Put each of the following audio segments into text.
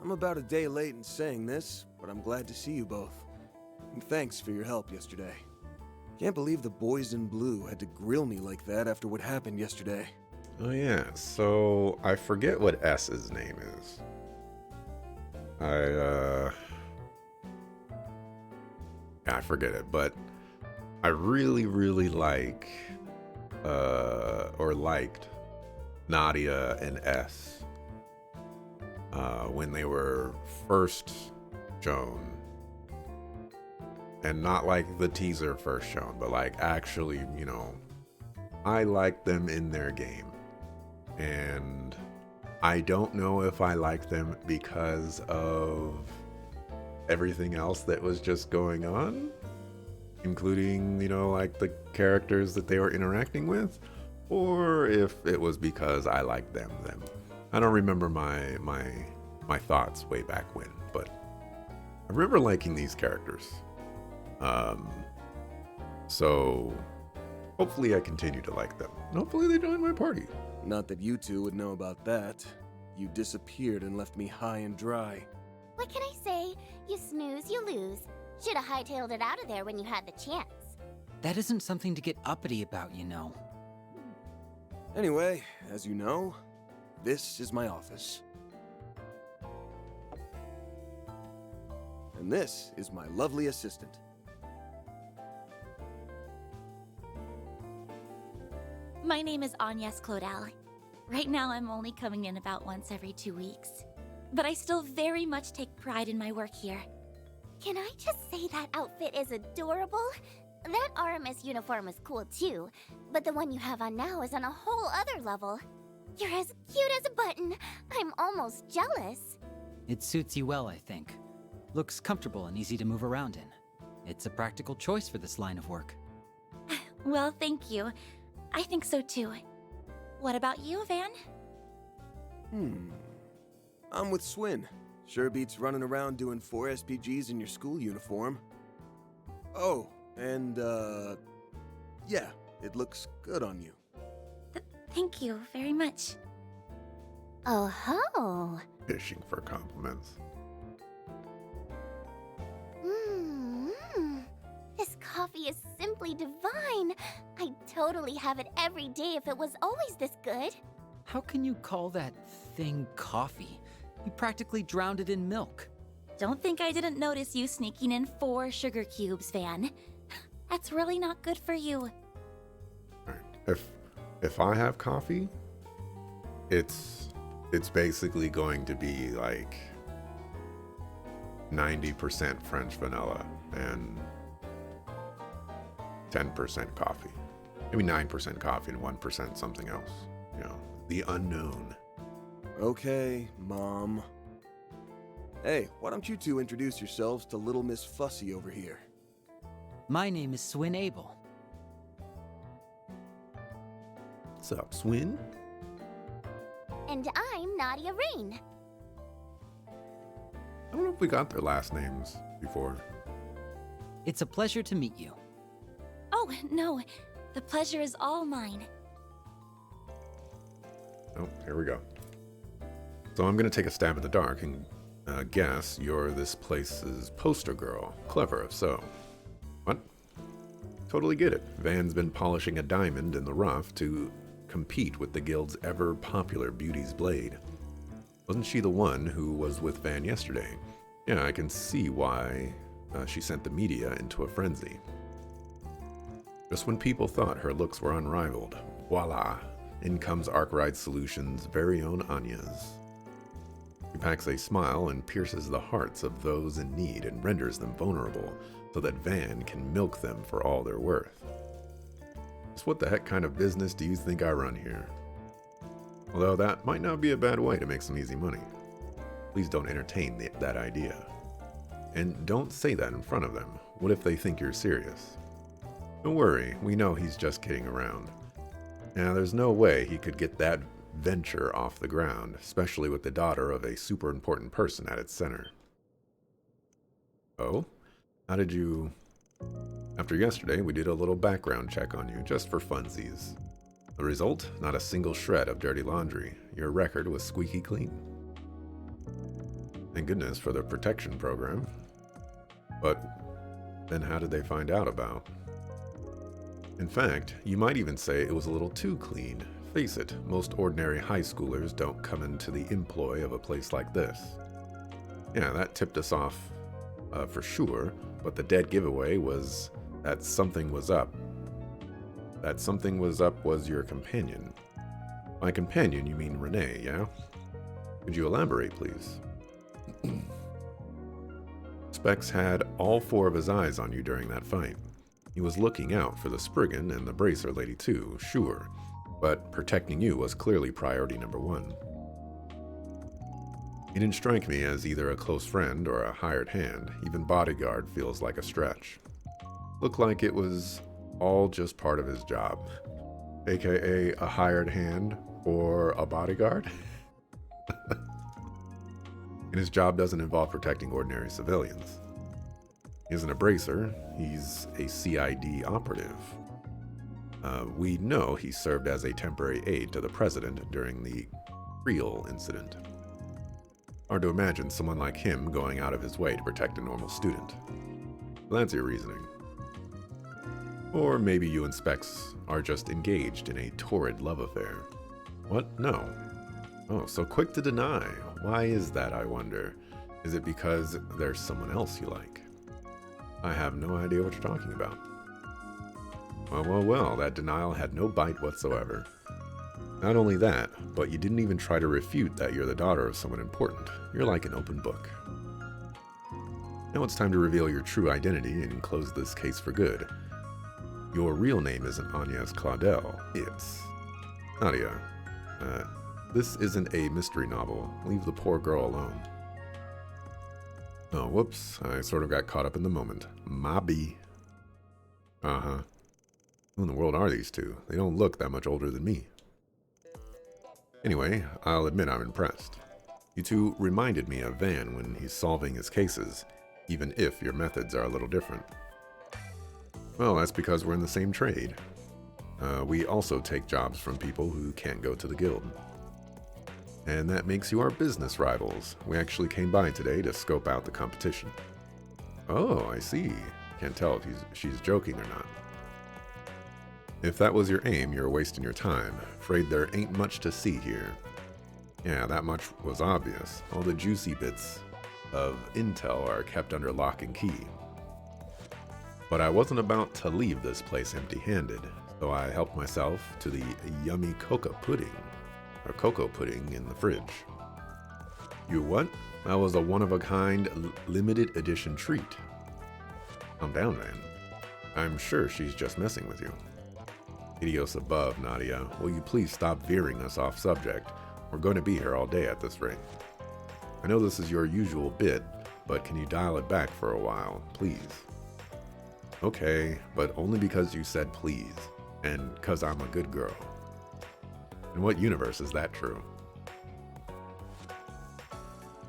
I'm about a day late in saying this, but I'm glad to see you both. And thanks for your help yesterday. Can't believe the boys in blue had to grill me like that after what happened yesterday. Oh yeah, so I forget what S's name is. I forget it, but I really like or liked Nadia and S when they were first shown, and not like the teaser first shown, but like actually, I liked them in their game. And I don't know if I liked them because of everything else that was just going on, including, like the characters that they were interacting with, or if it was because I liked them. I don't remember my thoughts way back when, but I remember liking these characters. So hopefully I continue to like them. And hopefully they join my party. Not that you two would know about that. You disappeared and left me high and dry. What can I say? You snooze, you lose. Should've hightailed it out of there when you had the chance. That isn't something to get uppity about, you know. Anyway, as you know, this is my office. And this is my lovely assistant. My name is Agnes Claudel. Right now I'm only coming in about once every 2 weeks. But I still very much take pride in my work here. Can I just say that outfit is adorable? That RMS uniform is cool too, but the one you have on now is on a whole other level. You're as cute as a button. I'm almost jealous. It suits you well, I think. Looks comfortable and easy to move around in. It's a practical choice for this line of work. Well, thank you. I think so too. What about you, Van? I'm with Swin. Sure beats running around doing 4 SPGs in your school uniform. Oh, and yeah, it looks good on you. Thank you very much. Oh ho! Fishing for compliments. This coffee is simply divine. I'd totally have it every day if it was always this good. How can you call that thing coffee? You practically drowned it in milk. Don't think I didn't notice you sneaking in 4 sugar cubes, Van. That's really not good for you. Right. If I have coffee, it's basically going to be like 90% French vanilla and 10% coffee. Maybe 9% coffee and 1% something else. The unknown. Okay, Mom. Hey, why don't you two introduce yourselves to Little Miss Fussy over here? My name is Swin Abel. What's up, Swin? And I'm Nadia Rain. I don't know if we got their last names before. It's a pleasure to meet you. Oh, no. The pleasure is all mine. Oh, here we go. So I'm going to take a stab at the dark and guess you're this place's poster girl. Clever if so. What? Totally get it. Van's been polishing a diamond in the rough to compete with the guild's ever-popular Beauty's Blade. Wasn't she the one who was with Van yesterday? Yeah, I can see why she sent the media into a frenzy. Just when people thought her looks were unrivaled, voila, in comes Arkwright Solutions' very own Agnes. She packs a smile and pierces the hearts of those in need and renders them vulnerable so that Van can milk them for all they're worth. Just what the heck kind of business do you think I run here? Although that might not be a bad way to make some easy money. Please don't entertain that idea. And don't say that in front of them. What if they think you're serious? Don't worry, we know he's just kidding around. Now, there's no way he could get that venture off the ground, especially with the daughter of a super important person at its center. Oh? How did you... After yesterday, we did a little background check on you, just for funsies. The result? Not a single shred of dirty laundry. Your record was squeaky clean. Thank goodness for the protection program. But then how did they find out about? In fact, you might even say it was a little too clean. Face it, most ordinary high schoolers don't come into the employ of a place like this. Yeah, that tipped us off for sure, but the dead giveaway was that something was up. That something was up was your companion. By companion, you mean Renee, yeah? Could you elaborate, please? Specs had all 4 of his eyes on you during that fight. He was looking out for the Spriggan and the Bracer lady too, sure, but protecting you was clearly priority number 1. He didn't strike me as either a close friend or a hired hand. Even bodyguard feels like a stretch. Looked like it was all just part of his job, aka a hired hand or a bodyguard. And his job doesn't involve protecting ordinary civilians. He isn't a bracer, he's a CID operative. We know he served as a temporary aide to the president during the Creel incident. Hard to imagine someone like him going out of his way to protect a normal student. That's your reasoning. Or maybe you and Specs are just engaged in a torrid love affair. What? No. Oh, so quick to deny. Why is that, I wonder? Is it because there's someone else you like? I have no idea what you're talking about. Well, that denial had no bite whatsoever. Not only that, but you didn't even try to refute that you're the daughter of someone important. You're like an open book. Now it's time to reveal your true identity and close this case for good. Your real name isn't Agnes Claudel, it's Nadia. This isn't a mystery novel. Leave the poor girl alone. Oh, whoops. I sort of got caught up in the moment. Mobby. Uh-huh. Who in the world are these two? They don't look that much older than me. Anyway, I'll admit I'm impressed. You two reminded me of Van when he's solving his cases, even if your methods are a little different. Well, that's because we're in the same trade. We also take jobs from people who can't go to the guild. And that makes you our business rivals. We actually came by today to scope out the competition. Oh, I see. Can't tell if she's joking or not. If that was your aim, you're wasting your time. Afraid there ain't much to see here. Yeah, that much was obvious. All the juicy bits of intel are kept under lock and key. But I wasn't about to leave this place empty-handed, so I helped myself to the yummy cocoa pudding in the fridge. You what? That was a one-of-a-kind, limited edition treat. Calm down, man. I'm sure she's just messing with you. Idios above, Nadia. Will you please stop veering us off subject? We're going to be here all day at this rate. I know this is your usual bit, but can you dial it back for a while, please? Okay, but only because you said please, and because I'm a good girl. In what universe is that true?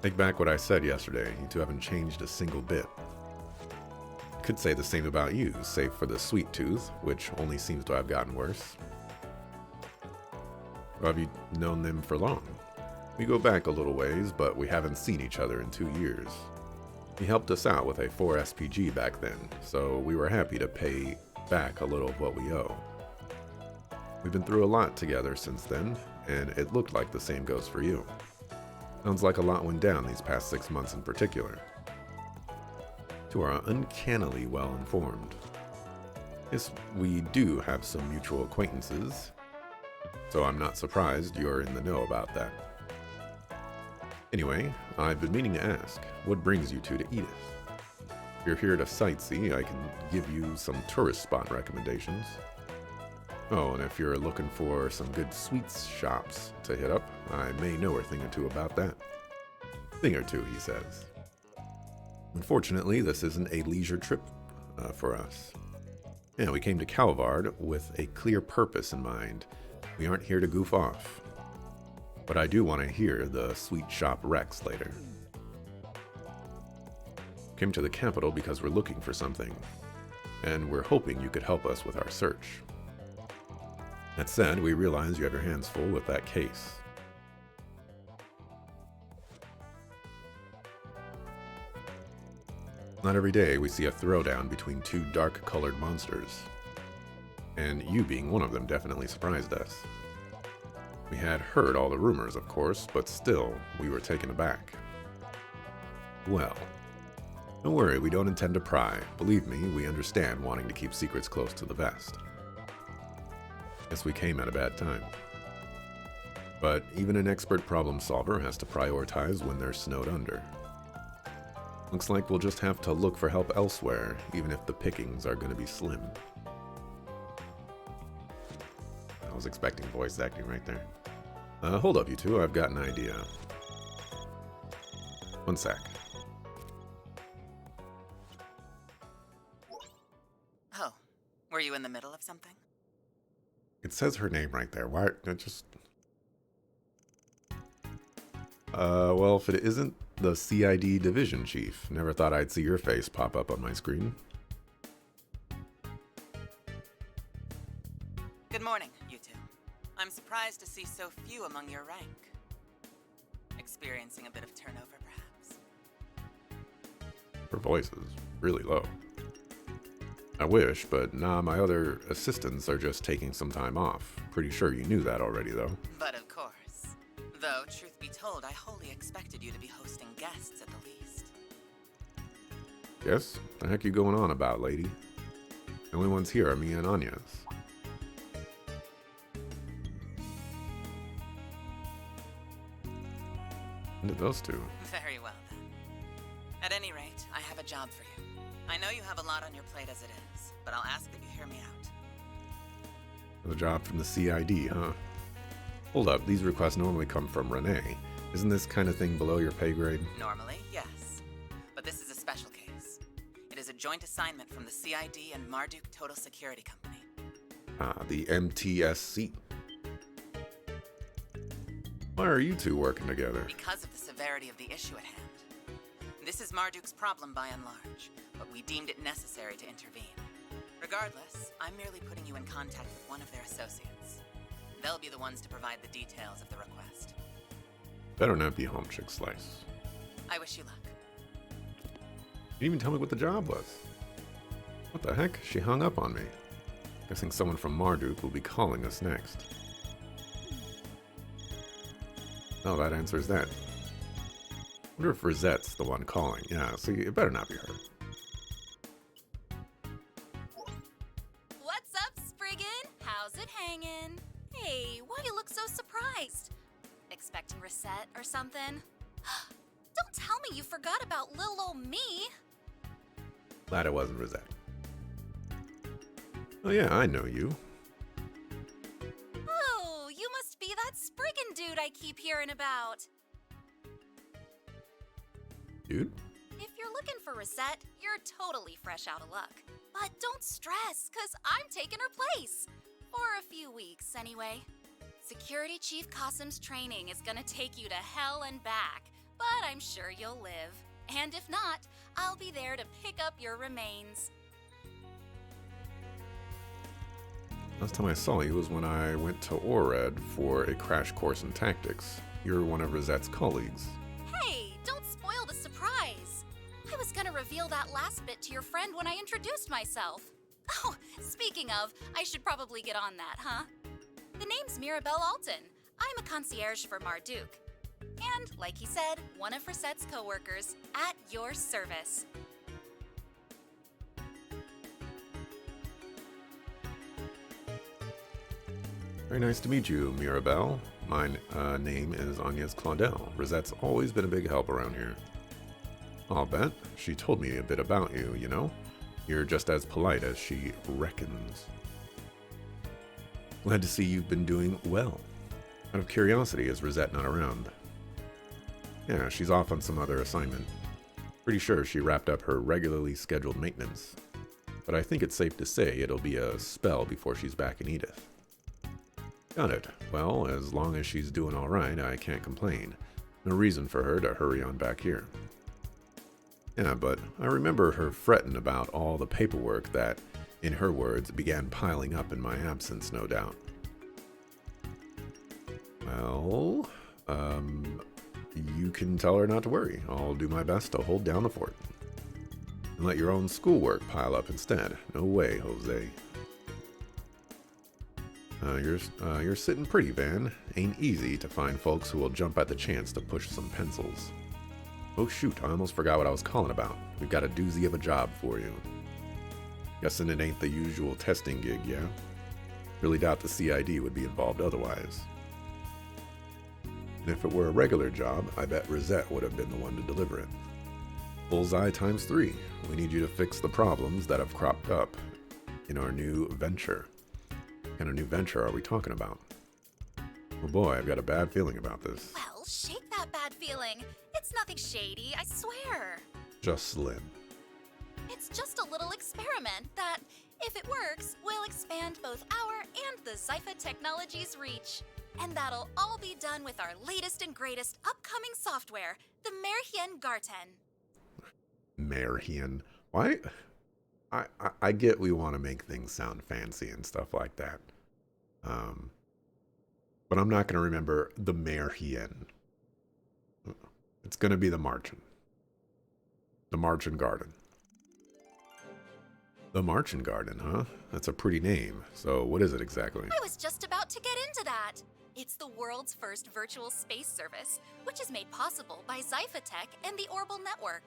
Take back what I said yesterday. You two haven't changed a single bit. Could say the same about you, save for the sweet tooth, which only seems to have gotten worse. Or have you known them for long? We go back a little ways, but we haven't seen each other in 2 years. He helped us out with a 4 SPG back then, so we were happy to pay back a little of what we owe. We've been through a lot together since then, and it looked like the same goes for you. Sounds like a lot went down these past 6 months in particular. You are uncannily well informed. Yes, we do have some mutual acquaintances, so I'm not surprised you're in the know about that. Anyway, I've been meaning to ask, what brings you two to Edith? If you're here to sightsee, I can give you some tourist spot recommendations. Oh, and if you're looking for some good sweets shops to hit up, I may know a thing or two about that. Thing or two, he says. Unfortunately, this isn't a leisure trip for us. Yeah, we came to Calvard with a clear purpose in mind. We aren't here to goof off. But I do want to hear the sweet shop Rex later. Came to the capital because we're looking for something, and we're hoping you could help us with our search. That said, we realize you have your hands full with that case. Not every day we see a throwdown between two dark-colored monsters. And you being one of them definitely surprised us. We had heard all the rumors, of course, but still, we were taken aback. Well, don't worry, we don't intend to pry. Believe me, we understand wanting to keep secrets close to the vest. Guess we came at a bad time. But even an expert problem solver has to prioritize when they're snowed under. Looks like we'll just have to look for help elsewhere, even if the pickings are going to be slim. I was expecting voice acting right there. Hold up, you two. I've got an idea. One sec. Oh, were you in the middle of something? It says her name right there. Why? It just... well, if it isn't the CID division chief. Never thought I'd see your face pop up on my screen. Good morning, you two. I'm surprised to see so few among your rank. Experiencing a bit of turnover, perhaps? Her voice is really low. I wish, but nah, my other assistants are just taking some time off. Pretty sure you knew that already, though. But of course. Though, truth be told, I wholly expected you to be hosting guests at the least. Yes? The heck you going on about, lady? The only ones here are me and Anya's. When did those two? Very well, then. At any rate, I have a job for you. I know you have a lot on your plate as it is, but I'll ask that you hear me out. The job from the CID, huh? Hold up, these requests normally come from Renee. Isn't this kind of thing below your pay grade? Normally, yes. But this is a special case. It is a joint assignment from the CID and Marduk Total Security Company. Ah, the MTSC. Why are you two working together? Because of the severity of the issue at hand. This is Marduk's problem by and large, but we deemed it necessary to intervene. Regardless, I'm merely putting you in contact with one of their associates. They'll be the ones to provide the details of the request. Better not be home chick slice. I wish you luck. You didn't even tell me what the job was. What the heck? She hung up on me. Guessing someone from Marduk will be calling us next. Oh, that answers that. Wonder if Rosette's the one calling. Yeah, so it better not be her. What's up, Spriggan? How's it hanging? Hey, why do you look so surprised? Expecting Rosette or something? Don't tell me you forgot about little old me. Glad it wasn't Rosette. Oh yeah, I know you. Oh, you must be that Spriggan dude I keep hearing about. Dude? If you're looking for Rosette, you're totally fresh out of luck. But don't stress, cause I'm taking her place. For a few weeks, anyway. Security Chief Qasim's training is gonna take you to hell and back, but I'm sure you'll live. And if not, I'll be there to pick up your remains. Last time I saw you was when I went to Ored for a crash course in tactics. You're one of Rosette's colleagues. Hey, don't spoil the surprise. I was gonna reveal that last bit to your friend when I introduced myself. Oh, speaking of, I should probably get on that, huh? The name's Mirabelle Alton. I'm a concierge for Marduk. And, like he said, one of Rosette's co-workers, at your service. Very nice to meet you, Mirabelle. My name is Agnes Claudel. Rosette's always been a big help around here. I'll bet. She told me a bit about you, you know? You're just as polite as she reckons. Glad to see you've been doing well. Out of curiosity, is Rosette not around? Yeah, she's off on some other assignment. Pretty sure she wrapped up her regularly scheduled maintenance. But I think it's safe to say it'll be a spell before she's back in Edith. Got it. Well, as long as she's doing alright, I can't complain. No reason for her to hurry on back here. Yeah, but I remember her fretting about all the paperwork that, in her words, began piling up in my absence, no doubt. Well, you can tell her not to worry. I'll do my best to hold down the fort. and let your own schoolwork pile up instead. No way, Jose. You're sitting pretty, Van. Ain't easy to find folks who will jump at the chance to push some pencils. Oh shoot, I almost forgot what I was calling about. We've got a doozy of a job for you. Guessing it ain't the usual testing gig, yeah? Really doubt the CID would be involved otherwise. And if it were a regular job, I bet Rosette would have been the one to deliver it. Bullseye times 3. We need you to fix the problems that have cropped up in our new venture. What kind of new venture are we talking about? Oh boy, I've got a bad feeling about this. Well, shake that bad feeling. It's nothing shady, I swear. Just Slim. It's just a little experiment that, if it works, will expand both our and the Zypha Technologies' reach. And that'll all be done with our latest and greatest upcoming software, the Merhien Garten. Merhien. Why? I get we want to make things sound fancy and stuff like that. But I'm not going to remember the Merhien. It's going to be the Marchen. The Marchen Garden. The Marchen Garden, huh? That's a pretty name. So what is it exactly? I was just about to get into that. It's the world's first virtual space service, which is made possible by Zypha Tech and the Orbital Network.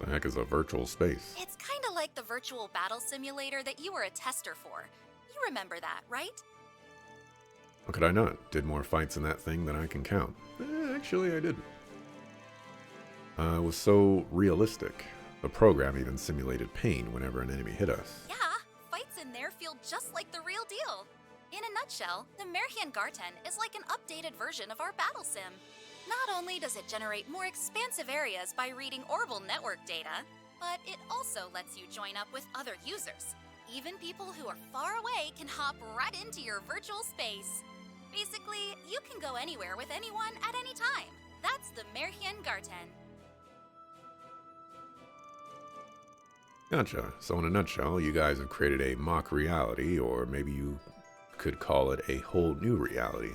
The heck is a virtual space? It's kind of like the virtual battle simulator that you were a tester for. You remember that, right? How could I not? Did more fights in that thing than I can count. Actually, I didn't. It was so realistic. The program even simulated pain whenever an enemy hit us. Yeah, fights in there feel just like the real deal. In a nutshell, the Merhien Garten is like an updated version of our battle sim. Not only does it generate more expansive areas by reading Orbital Network data, but it also lets you join up with other users. Even people who are far away can hop right into your virtual space. Basically, you can go anywhere with anyone at any time. That's the Merhien Garten. Gotcha. So in a nutshell, you guys have created a mock reality, or maybe you could call it a whole new reality.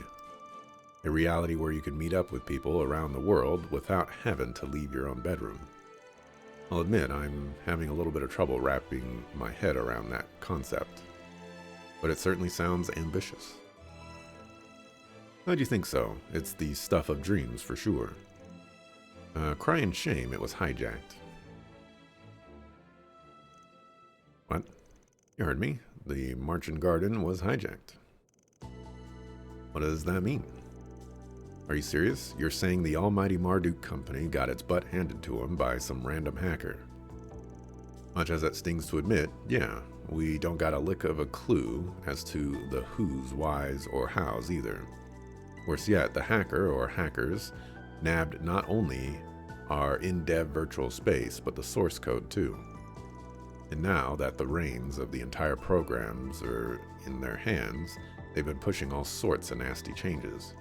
A reality where you can meet up with people around the world without having to leave your own bedroom. I'll admit I'm having a little bit of trouble wrapping my head around that concept, but it certainly sounds ambitious. How'd you think so? It's the stuff of dreams for sure. Cry and shame it was hijacked. What? You heard me. The Marchen Garden was hijacked. What does that mean? Are you serious? You're saying the almighty Marduk company got its butt handed to him by some random hacker? Much as that stings to admit, yeah, we don't got a lick of a clue as to the who's, whys, or how's either. Worse yet, the hacker or hackers nabbed not only our in-dev virtual space, but the source code too. And now that the reins of the entire programs are in their hands, they've been pushing all sorts of nasty changes.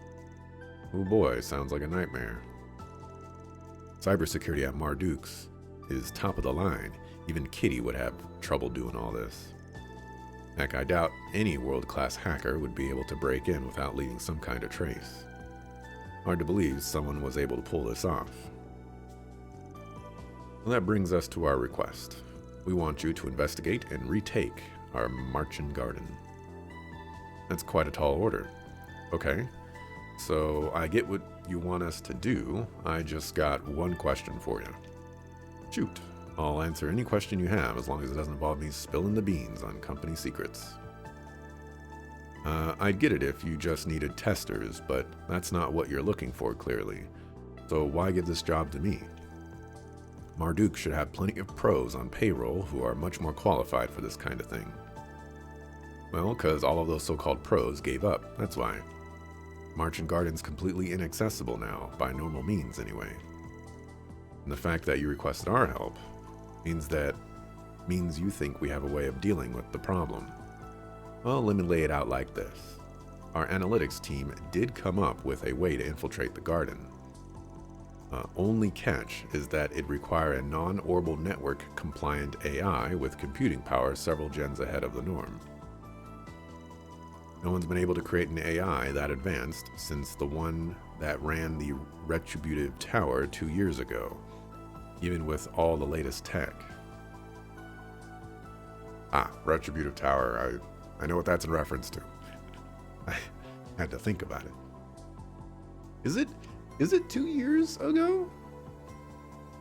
Oh boy, sounds like a nightmare. Cybersecurity at Marduk's is top of the line. Even Kitty would have trouble doing all this. Heck, I doubt any world-class hacker would be able to break in without leaving some kind of trace. Hard to believe someone was able to pull this off. Well, that brings us to our request. We want you to investigate and retake our Marchen Garden. That's quite a tall order. Okay, so I get what you want us to do. I just got one question for you. Shoot. I'll answer any question you have as long as it doesn't involve me spilling the beans on company secrets. I'd get it if you just needed testers, but that's not what you're looking for, clearly. So why give this job to me? Marduk should have plenty of pros on payroll who are much more qualified for this kind of thing. Well, because all of those so-called pros gave up, that's why. Marchen Garden's completely inaccessible now, by normal means anyway. And the fact that you requested our help means you think we have a way of dealing with the problem. Well, let me lay it out like this. Our analytics team did come up with a way to infiltrate the garden. Only catch is that it'd require a non-orbital network compliant AI with computing power several gens ahead of the norm. No one's been able to create an AI that advanced since the one that ran the Retributive Tower 2 years ago. even with all the latest tech. Ah, Retributive Tower. I know what that's in reference to. I had to think about it. Is it 2 years ago?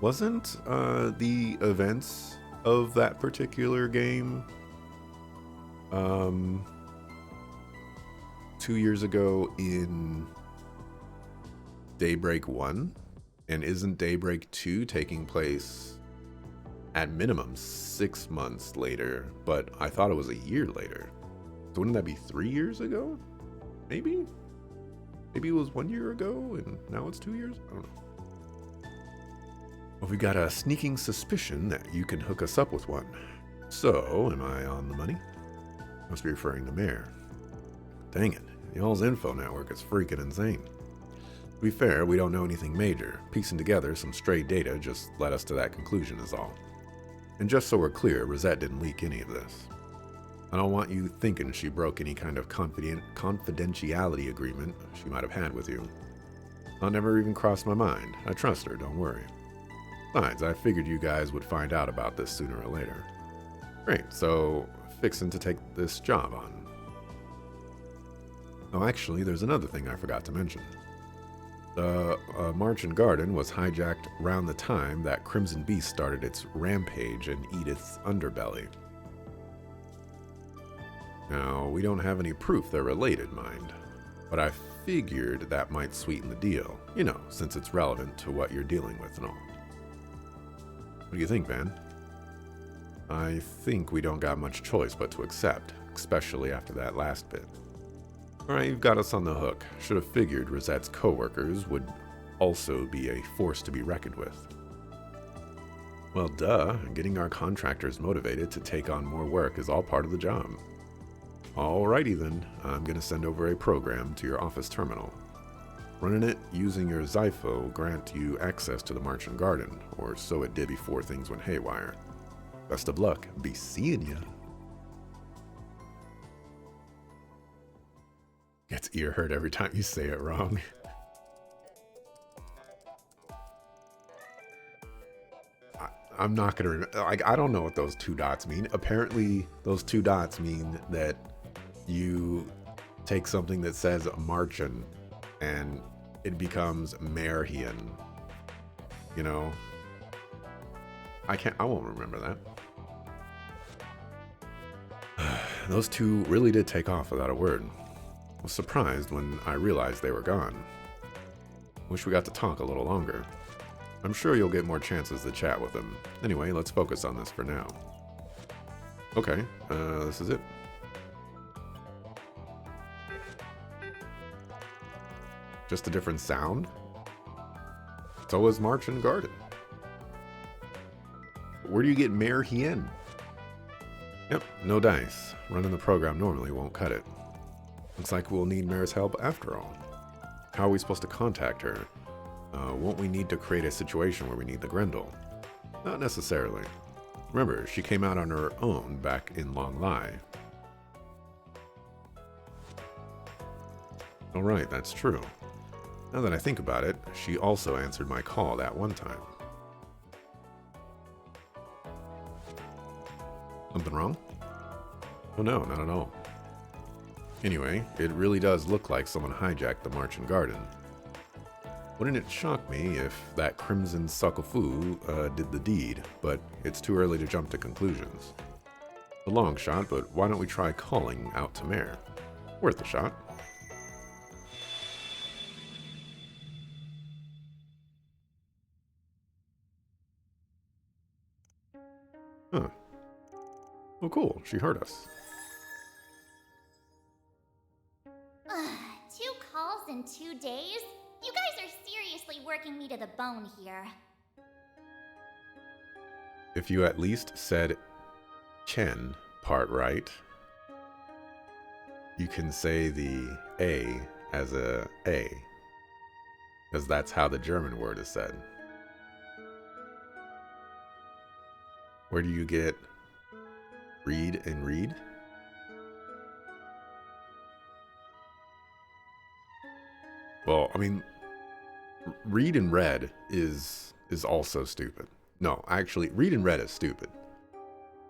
Wasn't the events of that particular game 2 years ago in Daybreak 1? And isn't Daybreak 2 taking place at minimum 6 months later? But I thought it was a year later. So wouldn't that be 3 years ago? Maybe? Maybe it was 1 year ago and now it's 2 years? I don't know. Well, we got a sneaking suspicion that you can hook us up with one. So, am I on the money? Must be referring to Mare. Dang it, y'all's info network is freaking insane. To be fair, we don't know anything major. Piecing together some stray data just led us to that conclusion is all. And just so we're clear, Rosette didn't leak any of this. I don't want you thinking she broke any kind of confidentiality agreement she might have had with you. That never even crossed my mind. I trust her, don't worry. Besides, I figured you guys would find out about this sooner or later. Great, so fixing to take this job on. Oh, actually, there's another thing I forgot to mention. The March and Garden was hijacked around the time that Crimson Beast started its rampage in Edith's underbelly. Now, we don't have any proof they're related, mind, but I figured that might sweeten the deal, you know, since it's relevant to what you're dealing with and all. What do you think, Van? I think we don't got much choice but to accept, especially after that last bit. Alright, you've got us on the hook. Should have figured Rosette's co-workers would also be a force to be reckoned with. Well, duh, getting our contractors motivated to take on more work is all part of the job. Alrighty then, I'm going to send over a program to your office terminal. Running it using your Zypho will grant you access to the March and Garden, or so it did before things went haywire. Best of luck. Be seeing ya. Gets ear hurt every time you say it wrong. I'm not gonna, I don't know what those 2 dots mean. Apparently those 2 dots mean that you take something that says Marchin and it becomes Marian. You know? I won't remember that. Those 2 really did take off without a word. I was surprised when I realized they were gone. Wish we got to talk a little longer. I'm sure you'll get more chances to chat with them. Anyway, let's focus on this for now. Okay, this is it. Just a different sound? So is March and Garden. Where do you get Mare Hien? Yep, no dice. Running the program normally won't cut it. Looks like we'll need Mare's help after all. How are we supposed to contact her? Won't we need to create a situation where we need the Grendel? Not necessarily. Remember, she came out on her own back in Long Lai. Alright, that's true. Now that I think about it, she also answered my call that one time. Something wrong? Oh no, not at all. Anyway, it really does look like someone hijacked the March and Garden. Wouldn't it shock me if that Crimson Suckafu did the deed, but it's too early to jump to conclusions. A long shot, but why don't we try calling out to Mare? Worth a shot. Huh. Oh cool, she heard us. 2 calls in 2 days? You guys are seriously working me to the bone here. If you at least said Chen part right, you can say the A as a A, because that's how the German word is said. Where do you get read and read? Well, I mean, read and read is also stupid. No, actually, read and read is stupid.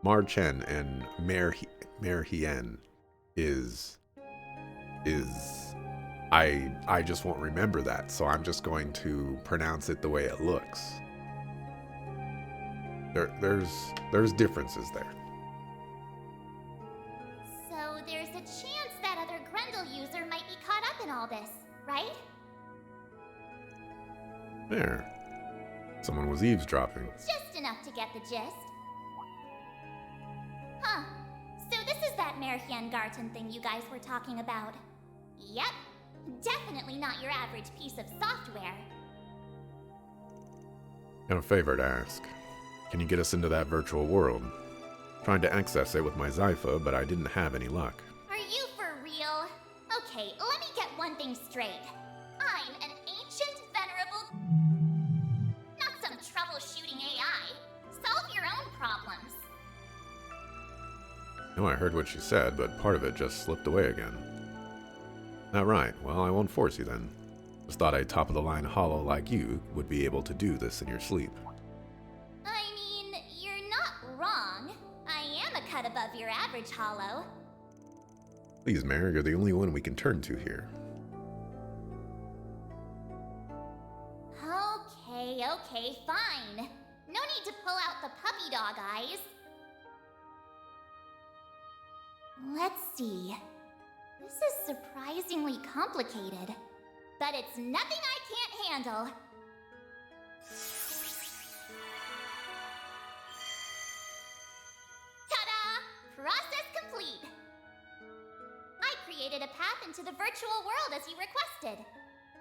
Mar Chen and Mer Hien is I just won't remember that, so I'm just going to pronounce it the way it looks. There's differences there. So there's a chance that other Grendel user might be caught up in all this, right? There. Someone was eavesdropping. Just enough to get the gist. Huh. So this is that Merhian Garten thing you guys were talking about. Yep. Definitely not your average piece of software. Got a favor to ask. Can you get us into that virtual world? Trying to access it with my Zypha, but I didn't have any luck. Are you for real? Okay, let me get one thing straight. I'm an ancient, venerable... not some troubleshooting AI. Solve your own problems. No, I heard what she said, but part of it just slipped away again. That right. Well, I won't force you then. Just thought a top-of-the-line hollow like you would be able to do this in your sleep. I mean, you're not wrong. I am a cut above your average hollow. Please, Mare, you're the only one we can turn to here. Okay, fine. No need to pull out the puppy dog eyes. Let's see. This is surprisingly complicated, but it's nothing I can't handle. Ta-da! Process complete! I created a path into the virtual world as you requested.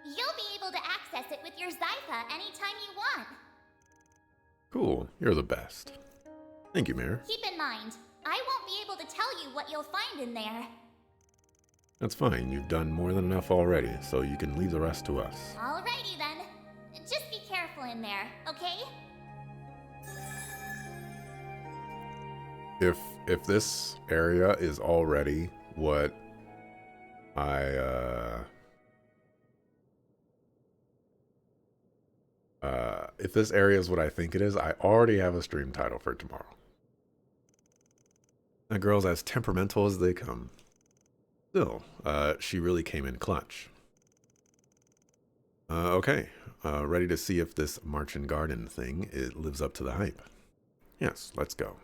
You'll be able to access it with your Zypha anytime you want. Cool, you're the best. Thank you, Mare. Keep in mind, I won't be able to tell you what you'll find in there. That's fine, you've done more than enough already, so you can leave the rest to us. Alrighty then. Just be careful in there, okay? If this area is already what if this area is what I think it is, I already have a stream title for tomorrow. That girl's as temperamental as they come. Still, she really came in clutch. Okay, ready to see if this Marching Garden thing, it lives up to the hype. Yes, let's go.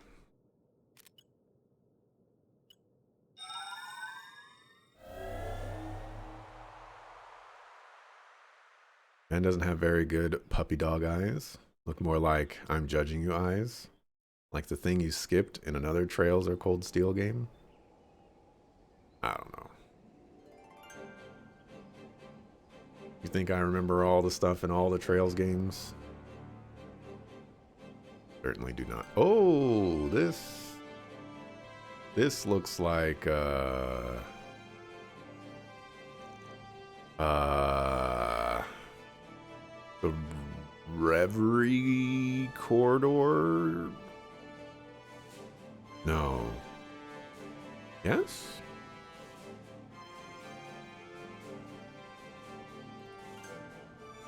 Man doesn't have very good puppy dog eyes. Look more like I'm judging you eyes. Like the thing you skipped in another Trails or Cold Steel game. I don't know. You think I remember all the stuff in all the Trails games? Certainly do not. Oh, this looks like the Reverie Corridor? No. Yes?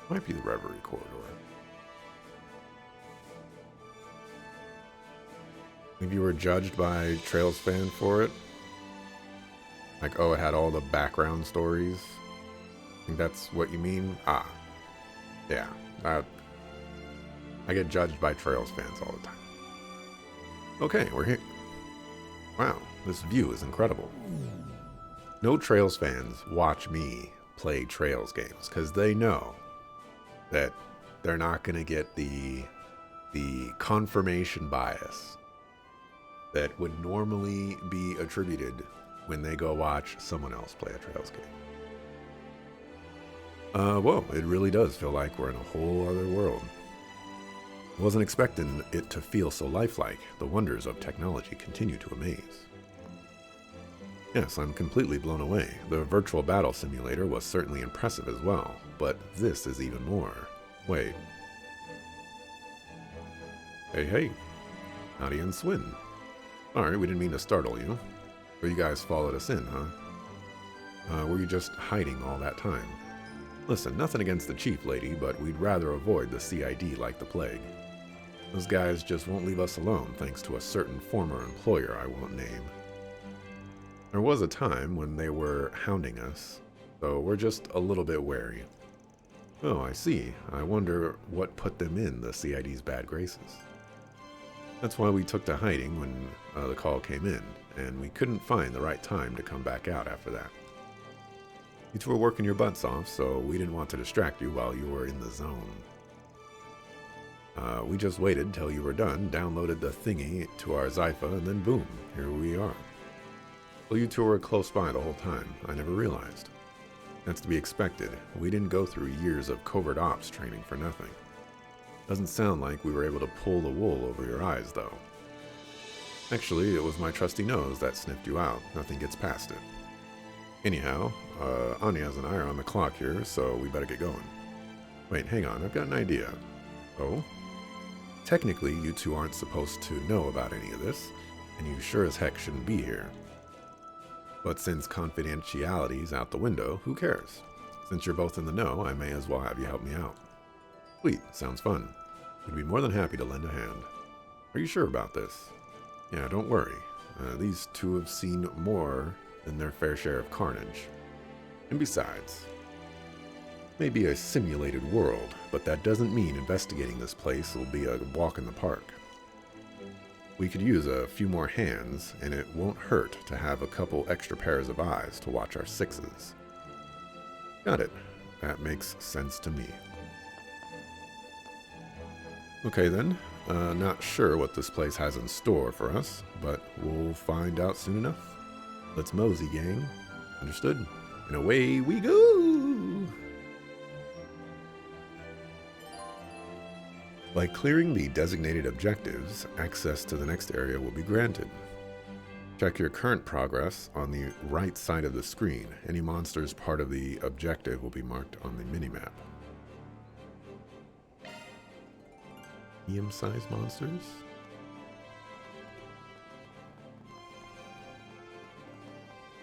Might be the Reverie Corridor. Maybe you were judged by Trails fan for it? Like, oh, it had all the background stories? I think that's what you mean? Ah. Yeah. I get judged by Trails fans all the time. Okay, we're here. Wow, this view is incredible. No Trails fans watch me play Trails games because they know that they're not going to get the confirmation bias that would normally be attributed when they go watch someone else play a Trails game. Whoa, it really does feel like we're in a whole other world. I wasn't expecting it to feel so lifelike. The wonders of technology continue to amaze. Yes, I'm completely blown away. The virtual battle simulator was certainly impressive as well, but this is even more. Wait. Hey. Nadia and Swin. Sorry, we didn't mean to startle you. Or you guys followed us in, huh? Were you just hiding all that time? Listen, nothing against the chief lady, but we'd rather avoid the CID like the plague. Those guys just won't leave us alone thanks to a certain former employer I won't name. There was a time when they were hounding us, so we're just a little bit wary. Oh, I see. I wonder what put them in the CID's bad graces. That's why we took to hiding when the call came in, and we couldn't find the right time to come back out after that. You two were working your butts off, so we didn't want to distract you while you were in the zone. We just waited till you were done, downloaded the thingy to our Zypha, and then boom, here we are. Well, you two were close by the whole time. I never realized. That's to be expected. We didn't go through years of covert ops training for nothing. Doesn't sound like we were able to pull the wool over your eyes, though. Actually, it was my trusty nose that sniffed you out. Nothing gets past it. Anyhow, Anyaz and I are on the clock here, so we better get going. Wait, hang on, I've got an idea. Oh? Technically, you two aren't supposed to know about any of this, and you sure as heck shouldn't be here. But since confidentiality's out the window, who cares? Since you're both in the know, I may as well have you help me out. Sweet, sounds fun. We'd be more than happy to lend a hand. Are you sure about this? Yeah, don't worry. These two have seen more than their fair share of carnage. And besides, it may be a simulated world, but that doesn't mean investigating this place will be a walk in the park. We could use a few more hands, and it won't hurt to have a couple extra pairs of eyes to watch our sixes. Got it. That makes sense to me. Okay then, not sure what this place has in store for us, but we'll find out soon enough. Let's mosey, gang. Understood? And away we go! By clearing the designated objectives, access to the next area will be granted. Check your current progress on the right side of the screen. Any monsters part of the objective will be marked on the minimap. Medium-sized monsters?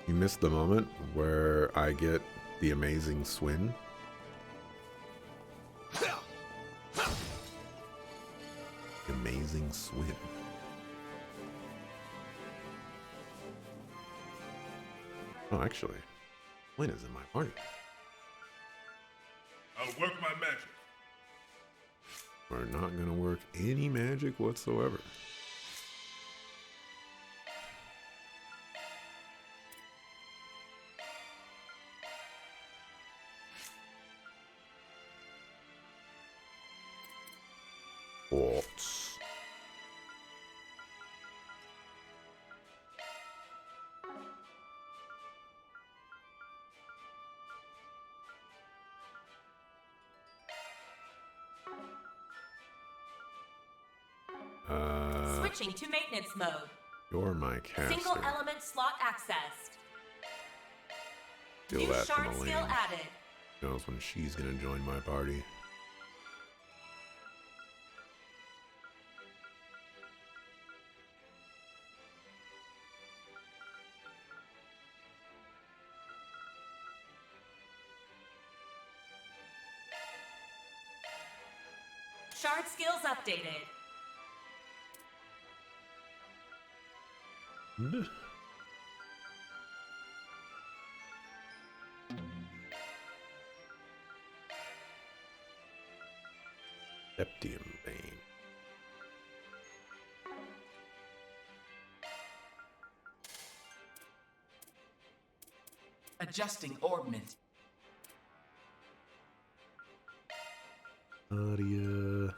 You missed the moment where I get the amazing Swin. Amazing Swin. Oh, actually, Swin is in my party. I'll work my magic. We're not gonna work any magic whatsoever. What? Switching to maintenance mode. You're my caster. Single element slot accessed. Feel New that shard from skill Elaine. added. Knows when she's gonna join my party. Shard skills updated. Septium Bane. Adjusting orbment. Nadia.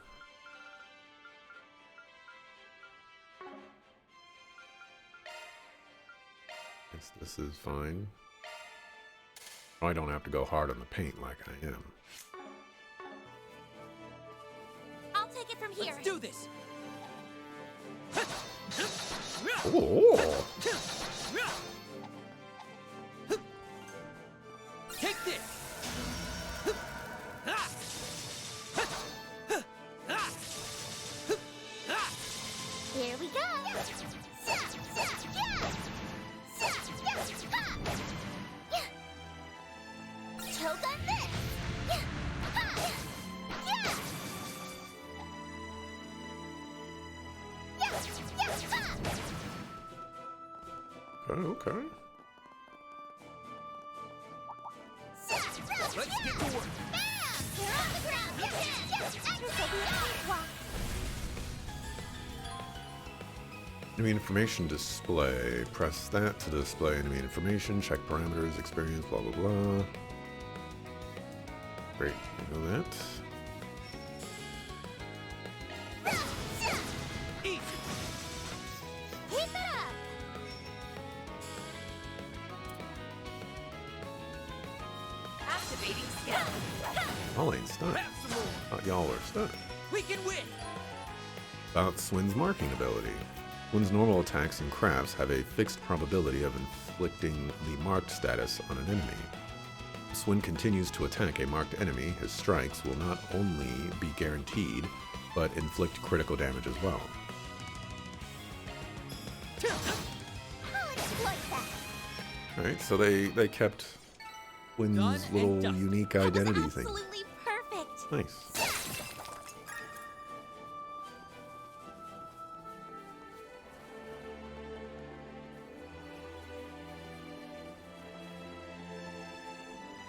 Guess this is fine. I don't have to go hard on the paint like I am. I'll take it from here. Let's do this! Oh! Take this! Here we go. Choke on this. Okay. Let's get to work. You're on the ground. This will be a cakewalk. Enemy information display. Press that to display enemy information. Check parameters, experience, blah, blah, blah. Great, we know that. Keep it up. Activating skill. Y'all ain't stunned. Thought y'all were stunned. We can win. About Swin's marking ability. Swin's normal attacks and crafts have a fixed probability of inflicting the marked status on an enemy. If Swin continues to attack a marked enemy, his strikes will not only be guaranteed, but inflict critical damage as well. I'll exploit that. Alright, so they kept Swin's Done and little dusted. unique That was identity thing. absolutely perfect. Nice.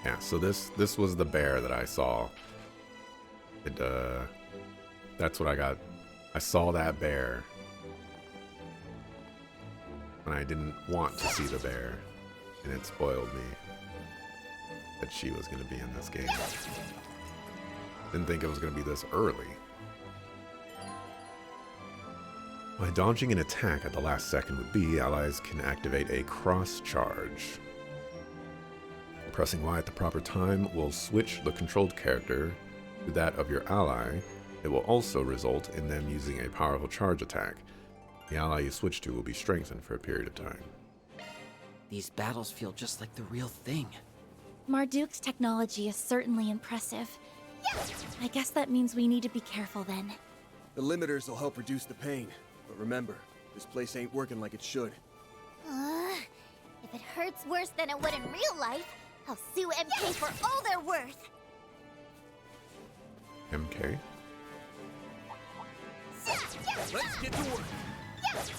Yeah, so this was the bear that I saw. It that's what I got. I saw that bear. And I didn't want to see the bear. And it spoiled me that she was gonna be in this game. Didn't think it was gonna be this early. By dodging an attack at the last second with B, allies can activate a cross charge. Pressing Y at the proper time will switch the controlled character to that of your ally. It will also result in them using a powerful charge attack. The ally you switch to will be strengthened for a period of time. These battles feel just like the real thing. Marduk's technology is certainly impressive. I guess that means we need to be careful then. The limiters will help reduce the pain. But remember, this place ain't working like it should. If it hurts worse than it would in real life, I'll sue MK for all they're worth. MK? Let's get to work. Let's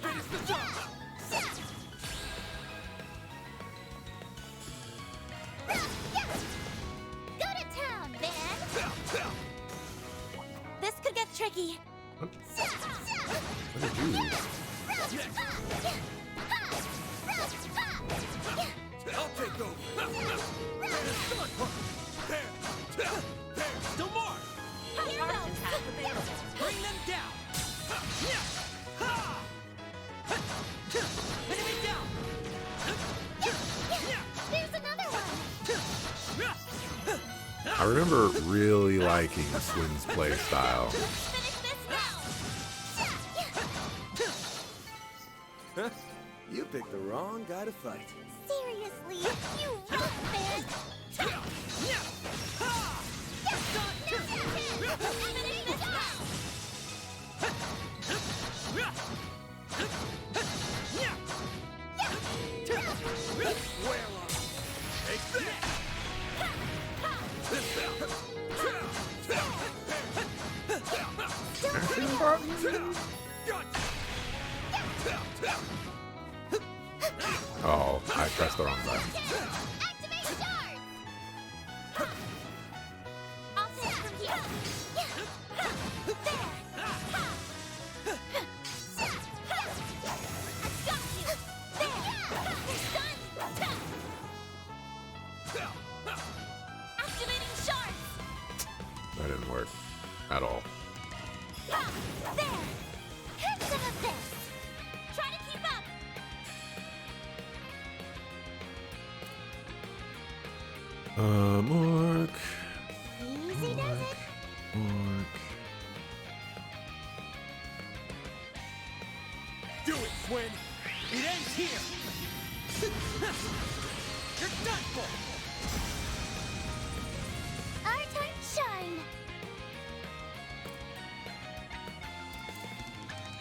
finish the job. Go to town, man. This could get tricky. What did you do? I'll take over. Still more. Charge attack available. Bring them down. Enemy down. There's another one. I remember really liking Swin's play style. Finish this now. You picked the wrong guy to fight. Seriously, you rock, man. Oh, I pressed the wrong button. Activate stars. I'll take it from here. There. I got you. There. Done. Activating shards. That didn't work at all. There. Have some of this. Try to keep up. Mork. Easy does it. Mork. Do it, Swin. It ends here. You're done for. Our time to shine.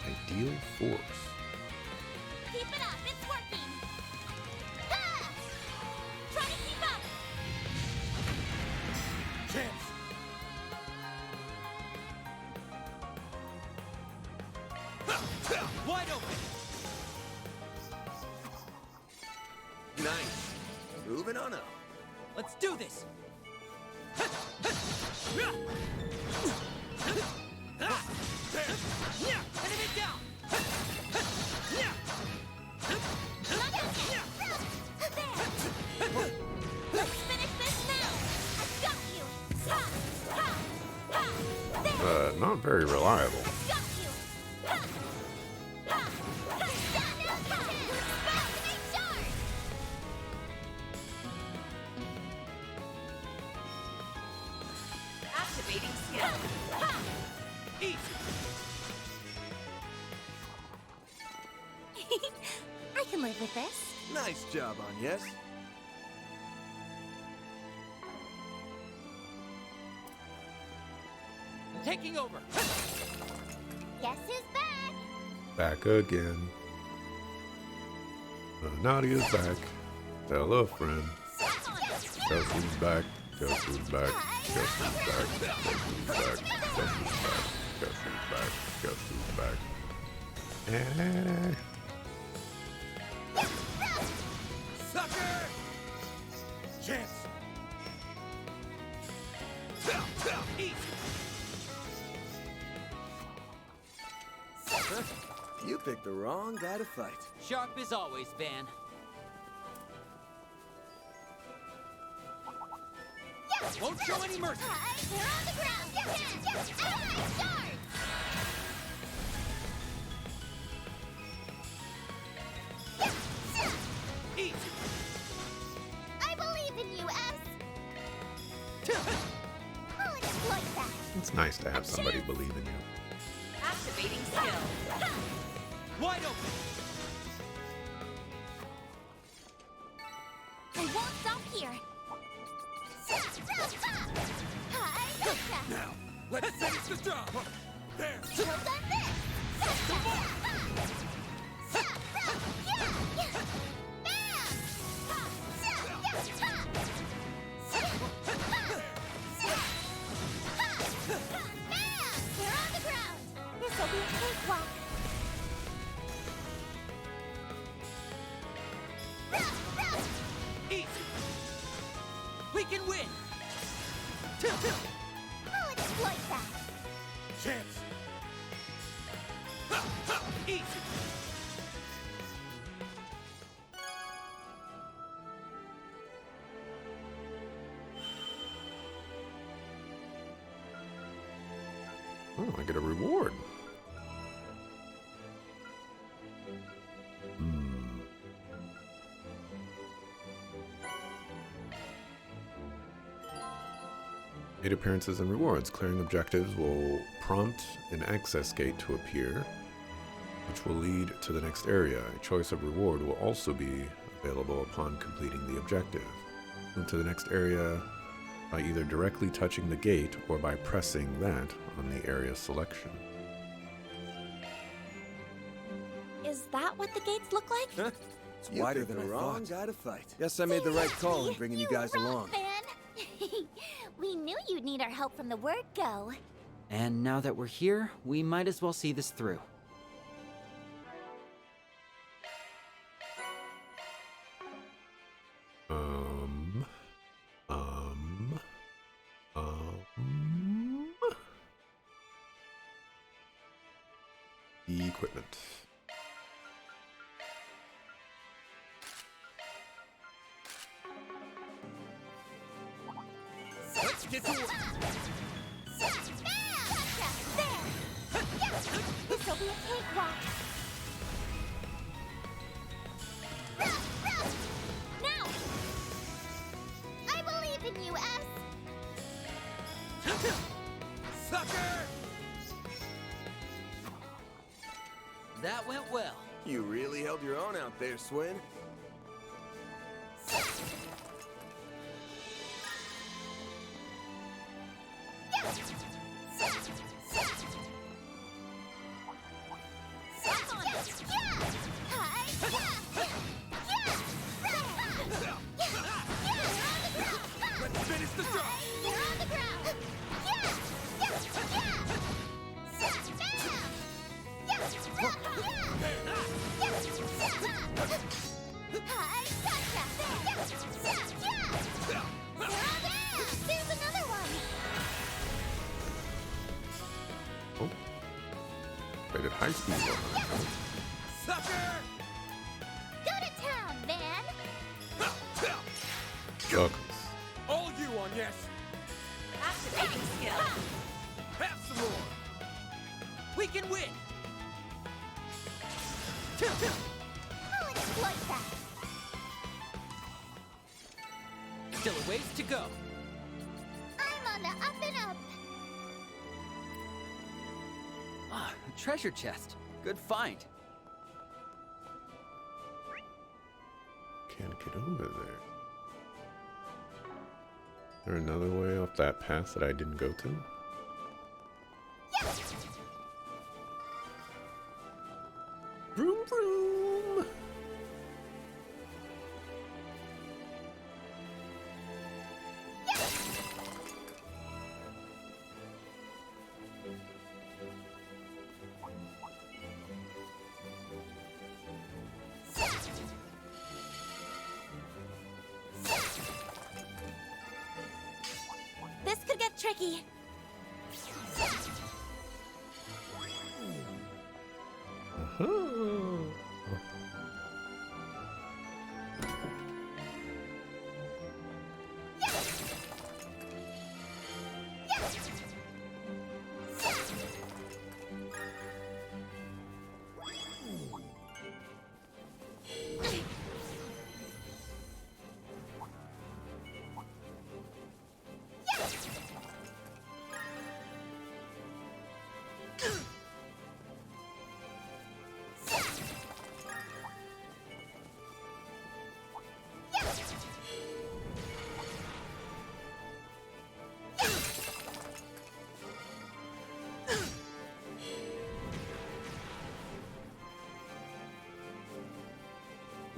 Ideal force. Keep it up. It's working. Ha! Try to keep up. Chance. Wide open. Nice. Moving on up. Let's do this. Enemy down. Let's finish this now! I've got you! Ha! Ha! Ha! There! Not very reliable. I've got you! Ha! Ha! Ha! Stand up! Ha! Spell to make sure! Activating skill. Ha! Easy. I can live with this. Nice job, Agnes. I'm taking over. Guess who's back? Back again. Nadia's back. Tell a friend. Step on it! Guess who's back? Guess who's back? Guess who's back? Guess who's back? Guess who's back? Guess who's back? Guess who's back? Sucker! Chance. Easy. You picked the wrong guy to fight. Sharp as always, Van. Won't show any mercy. They're on the ground! Allies, charge! Easy. I believe in you, S! I'll exploit that! It's nice to have somebody believe in you. Activating skill. Wide open. I won't stop here! Now, let's finish the job. There. Well done this! They're on the ground! This'll be a cakewalk! Easy. We can win. I'll exploit that! Chance. Easy. Oh, I get a reward. Made appearances and rewards. Clearing objectives will prompt an access gate to appear, which will lead to the next area. A choice of reward will also be available upon completing the objective. Move to the next area by either directly touching the gate or by pressing that on the area selection. Is that what the gates look like? Huh? It's You wider picked than the I wrong thought. guy to fight. Guess I made the right call in bringing you guys rock, along. Fan. We knew you'd need our help from the word go. And now that we're here, we might as well see this through. Equipment. Let's get to work. This'll be a cakewalk. Now! I believe in you, S. Sucker! That went well. You really held your own out there, Swin. Let's finish the job. They're on the ground. Rated high speed one. Sucker! Go to town, man! Chuckles. All you on, yes! Activating skill. Have some more! We can win! I'll exploit that! Still a ways to go. I'm on the up and up! Ah, a treasure chest. Good find. Can't get over there. Is there another way off that path that I didn't go to? Vroom vroom! This could get tricky.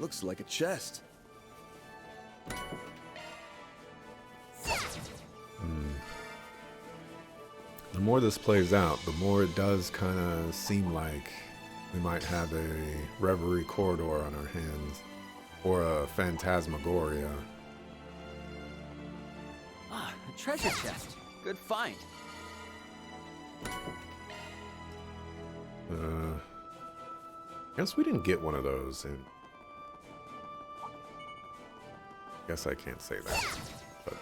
Looks like a chest. The more this plays out, the more it does kind of seem like we might have a Reverie Corridor on our hands, or a Phantasmagoria. Ah, a treasure chest. Good find. Guess we didn't get one of those, and guess I can't say that, but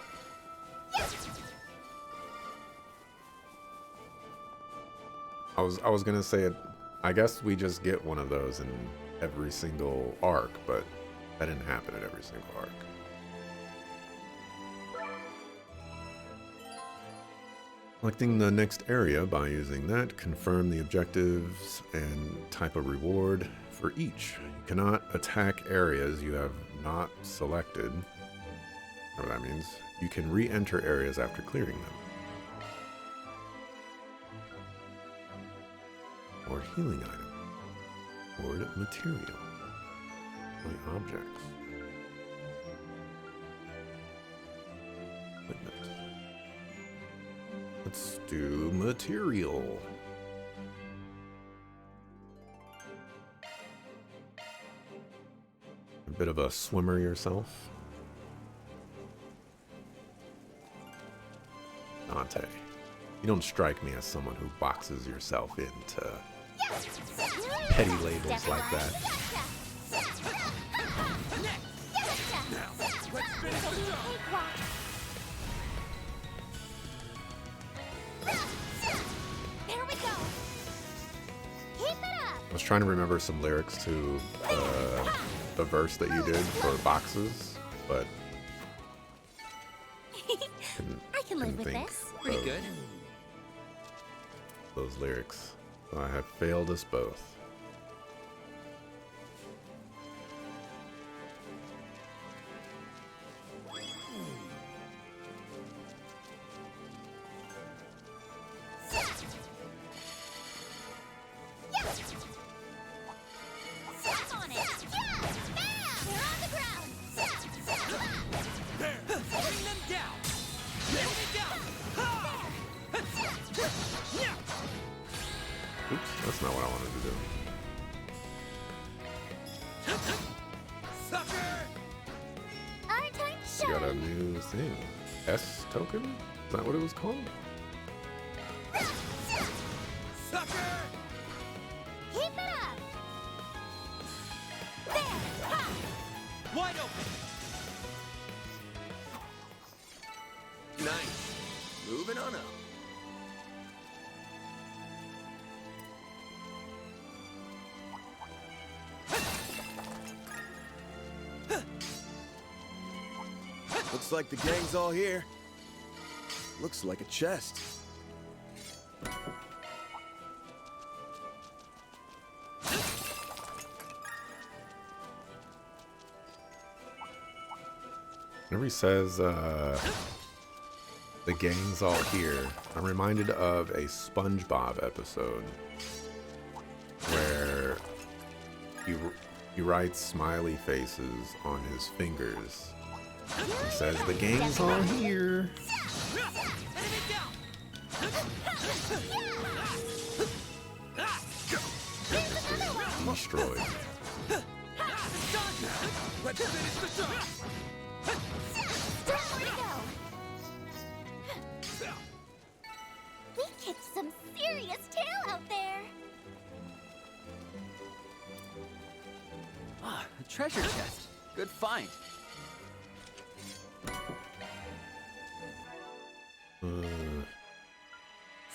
I was gonna say it. I guess we just get one of those in every single arc, but that didn't happen in every single arc. Selecting the next area by using that, confirm the objectives and type of reward for each. You cannot attack areas you have not selected. Whatever that means. You can re-enter areas after clearing them. Or healing item. Or material. Or objects. Equipment. Let's do material. A bit of a swimmer yourself. Dante, you don't strike me as someone who boxes yourself into petty labels like that. There we go! Keep it up! I was trying to remember some lyrics to the verse that you did for boxes, but I can live couldn't with think this. Pretty of good. those lyrics. So I have failed us both. Step on it! Yeah! Bam! They're on the ground! Putting them down. Let me down. Ha! Oops, that's not what I wanted to do. Sucker! Our time to We got a shine! new thing. S token? Is that what it was called? Sucker! Keep it up! There! Ha! Wide open. Nice. Moving on up. Looks like the gang's all here. Looks like a chest. Whenever he says, the gang's all here, I'm reminded of a SpongeBob episode where he writes smiley faces on his fingers. He says, the gang's all here. Enemy down. Destroyed. It's done. Let's finish the job. Still more to go! We kicked some serious tail out there! Ah, a treasure chest. Good find.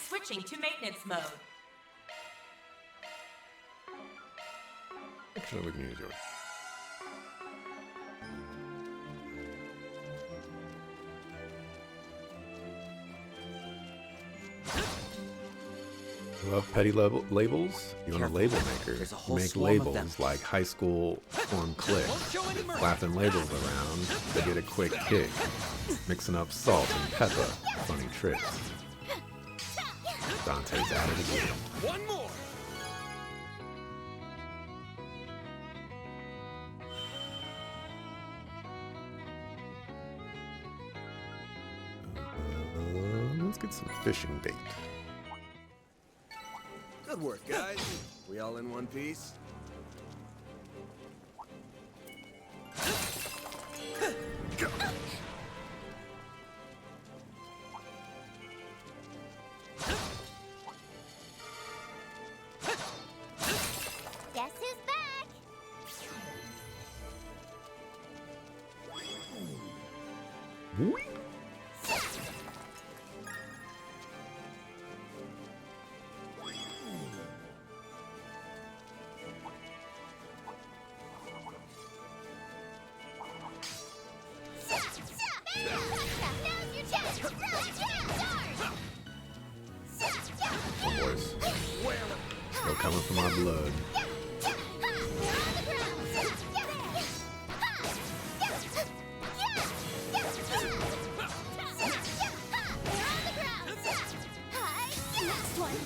Switching to maintenance mode. Actually, we can use yours. Love petty labels? You want a label maker? There's a You whole make swarm of them. labels like high school form click. Won't show any mercy. Slapping labels around to get a quick kick. Mixing up salt and pepper. Funny tricks. Dante's at it again. One more. Let's get some fishing bait. Good work, guys. We all in one piece? Guess who's back? Now's your chance! Oh, boys. Still coming for my blood. Next one!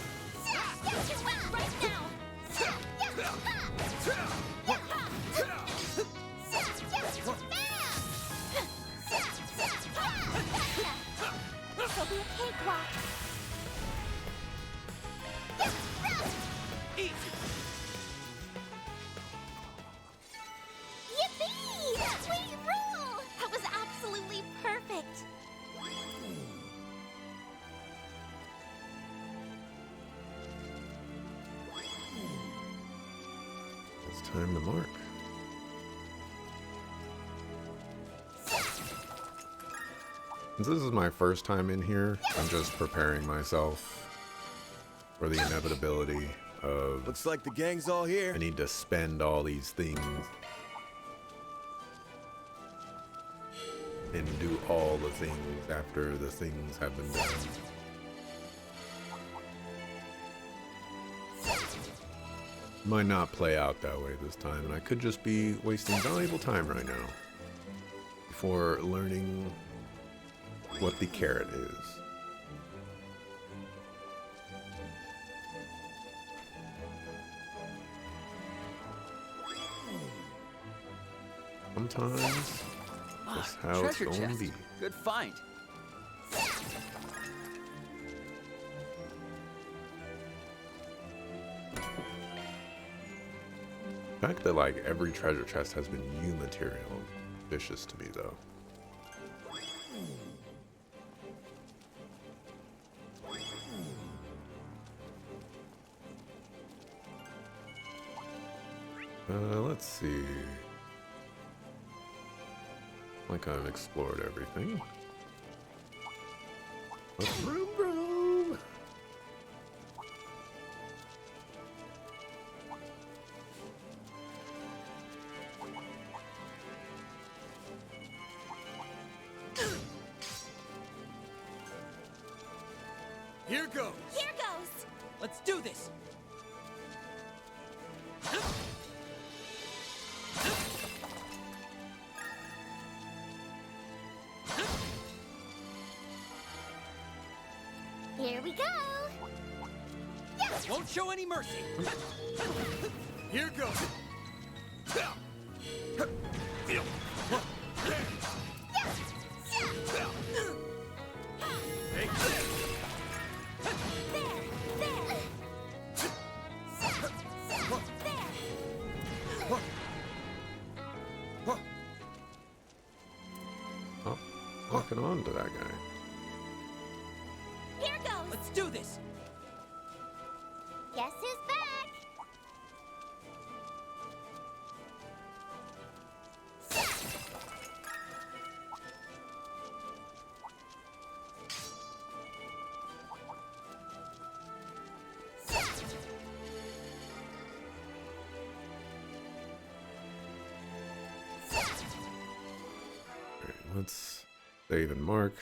Right now! This'll be a cakewalk! Easy. Yippee! We rule! That was absolutely perfect! It's time to mark. Since this is my first time in here, I'm just preparing myself for the inevitability of Looks like the gang's all here. I need to spend all these things and do all the things after the things have been done. Might not play out that way this time, and I could just be wasting valuable time right now before learning what the carrot is. Sometimes that's how it's treasure going to chest. be. Good find. The fact that like every treasure chest has been U material, vicious to me though. Let's see. Like I've explored everything. Vroom, vroom. Here goes. Here goes! Let's do this! Here we go! Won't show any mercy! Here goes. Oh, locking on to that guy. Here goes! Let's do this! Guess who's back? Alright, let's save and mark.